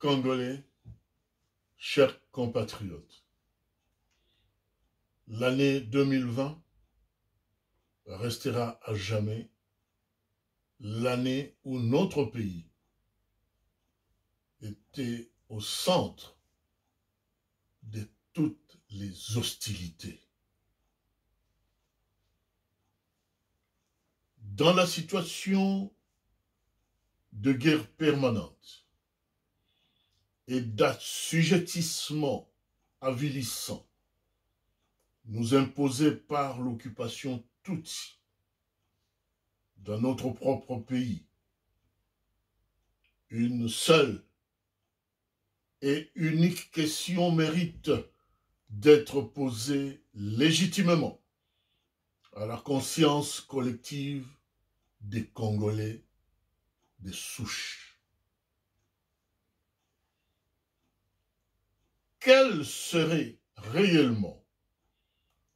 Congolais, chers compatriotes, l'année 2020 restera à jamais l'année où notre pays était au centre de toutes les hostilités. Dans la situation de guerre permanente et d'assujettissement avilissant nous imposé par l'occupation Tutsi dans notre propre pays, une seule et unique question mérite d'être posée légitimement à la conscience collective des Congolais de souche. Quelle serait réellement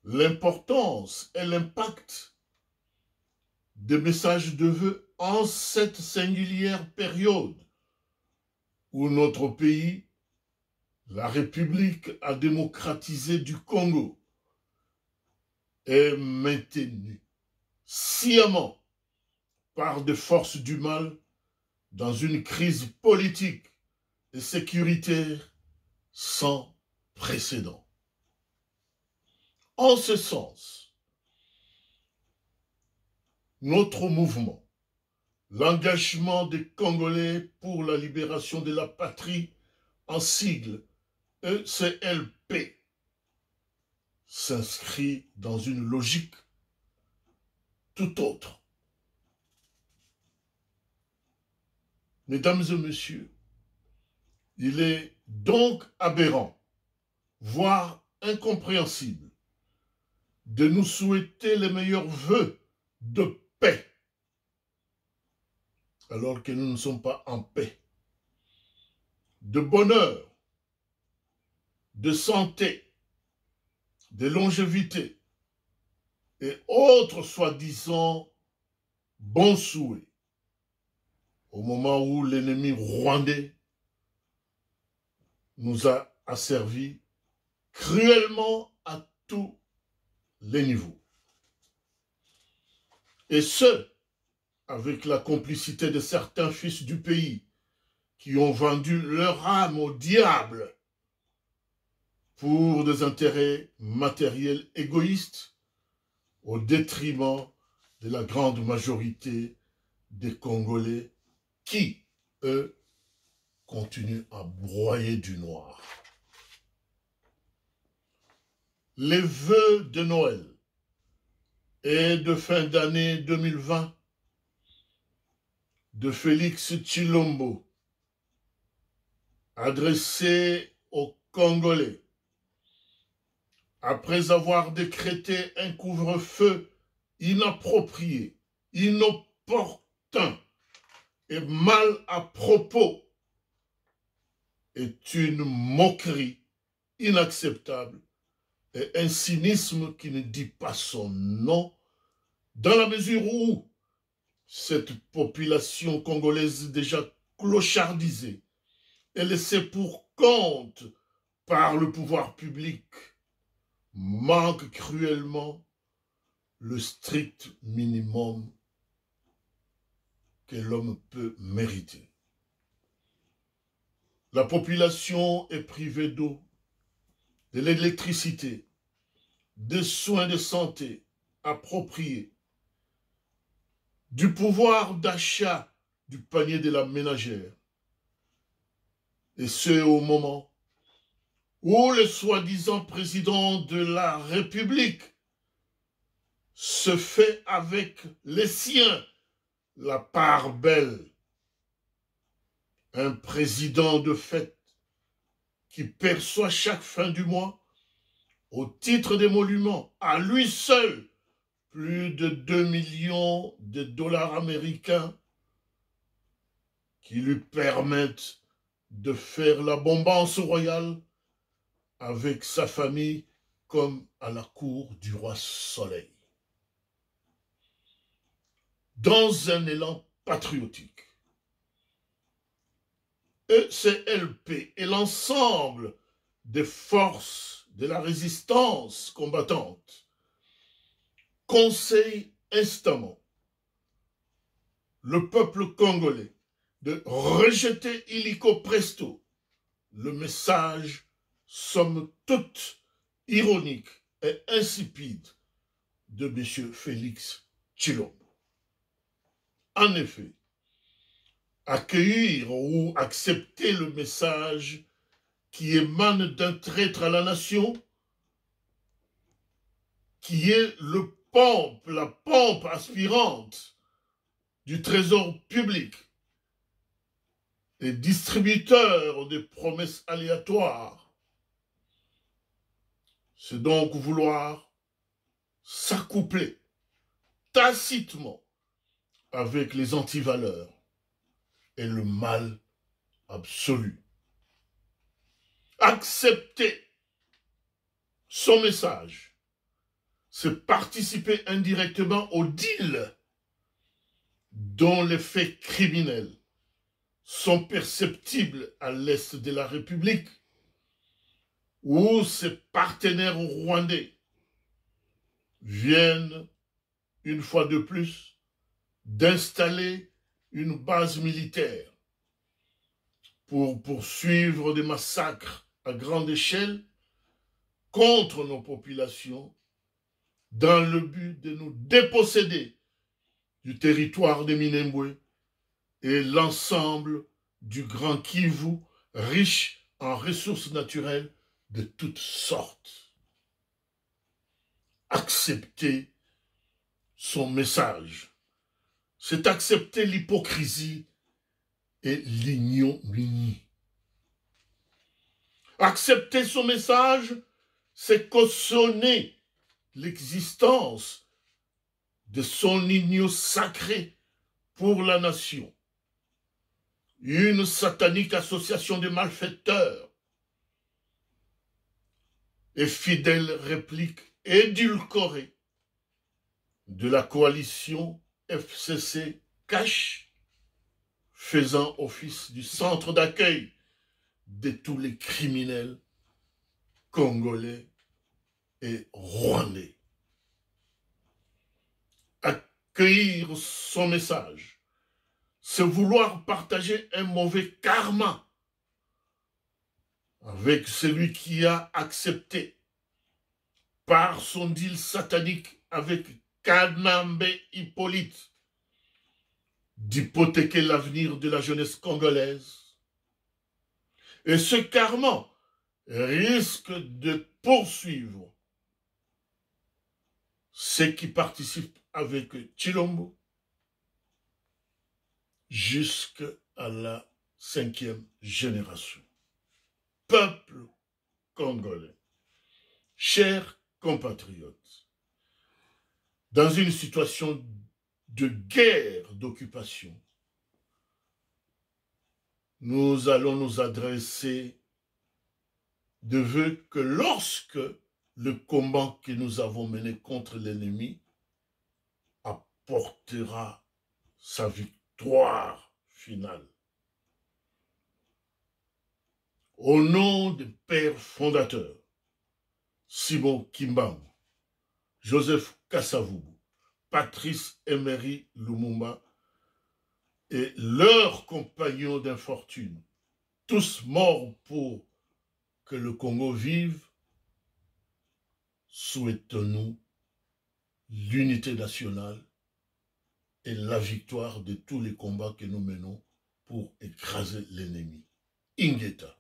l'importance et l'impact des messages de vœux en cette singulière période où notre pays, la République a démocratisé du Congo, est maintenu sciemment par des forces du mal dans une crise politique et sécuritaire sans précédent. En ce sens, notre mouvement, l'engagement des Congolais pour la libération de la patrie, en sigle ECLP, s'inscrit dans une logique tout autre. Mesdames et messieurs, il est donc aberrant, voire incompréhensible, de nous souhaiter les meilleurs vœux de paix, alors que nous ne sommes pas en paix, de bonheur, de santé, de longévité et autres soi-disant bons souhaits, au moment où l'ennemi rwandais nous a asservis cruellement à tous les niveaux. Et ce, avec la complicité de certains fils du pays qui ont vendu leur âme au diable pour des intérêts matériels égoïstes au détriment de la grande majorité des Congolais qui, eux, continuent à broyer du noir. Les vœux de Noël et de fin d'année 2020 de Félix Tshilombo, adressés aux Congolais, après avoir décrété un couvre-feu inapproprié, inopportun et mal à propos, est une moquerie inacceptable et un cynisme qui ne dit pas son nom, dans la mesure où cette population congolaise déjà clochardisée et laissée pour compte par le pouvoir public manque cruellement le strict minimum que l'homme peut mériter. La population est privée d'eau, de l'électricité, des soins de santé appropriés, du pouvoir d'achat du panier de la ménagère. Et ce, au moment où le soi-disant président de la République se fait avec les siens la part belle. Un président de fait qui perçoit chaque fin du mois, au titre d'émoluments, à lui seul, plus de 2 millions de dollars américains qui lui permettent de faire la bombance royale avec sa famille comme à la cour du roi Soleil. Dans un élan patriotique ECLP et l'ensemble des forces de la résistance combattante conseillent instamment le peuple congolais de rejeter illico presto le message somme toute ironique et insipide de M. Félix Tshilombo. En effet, accueillir ou accepter le message qui émane d'un traître à la nation, qui est la pompe aspirante du trésor public, et distributeur de promesses aléatoires, c'est donc vouloir s'accoupler tacitement avec les antivaleurs et le mal absolu. Accepter son message, c'est participer indirectement au deal dont les faits criminels sont perceptibles à l'est de la République, où ses partenaires rwandais viennent, une fois de plus, d'installer une base militaire pour poursuivre des massacres à grande échelle contre nos populations dans le but de nous déposséder du territoire de Minembwe et l'ensemble du Grand Kivu, riche en ressources naturelles de toutes sortes. Accepter son message, c'est accepter l'hypocrisie et l'ignominie. Accepter son message, c'est cautionner l'existence de son igno sacré pour la nation. Une satanique association de malfaiteurs et fidèle réplique édulcorée de la coalition FCC cache, faisant office du centre d'accueil de tous les criminels congolais et rwandais. Accueillir son message, c'est vouloir partager un mauvais karma avec celui qui a accepté par son deal satanique avec Kanambe Hippolyte d'hypothéquer l'avenir de la jeunesse congolaise. Et ce karma risque de poursuivre ceux qui participent avec Tshilombo jusqu'à la 5e génération. Peuple congolais, chers compatriotes, dans une situation de guerre d'occupation, nous allons nous adresser de vœux que lorsque le combat que nous avons mené contre l'ennemi apportera sa victoire finale. Au nom des pères fondateurs, Simon Kimbangu, Joseph Kasavubu, Patrice Emery Lumumba et leurs compagnons d'infortune, tous morts pour que le Congo vive, souhaitons-nous l'unité nationale et la victoire de tous les combats que nous menons pour écraser l'ennemi. Ingeta.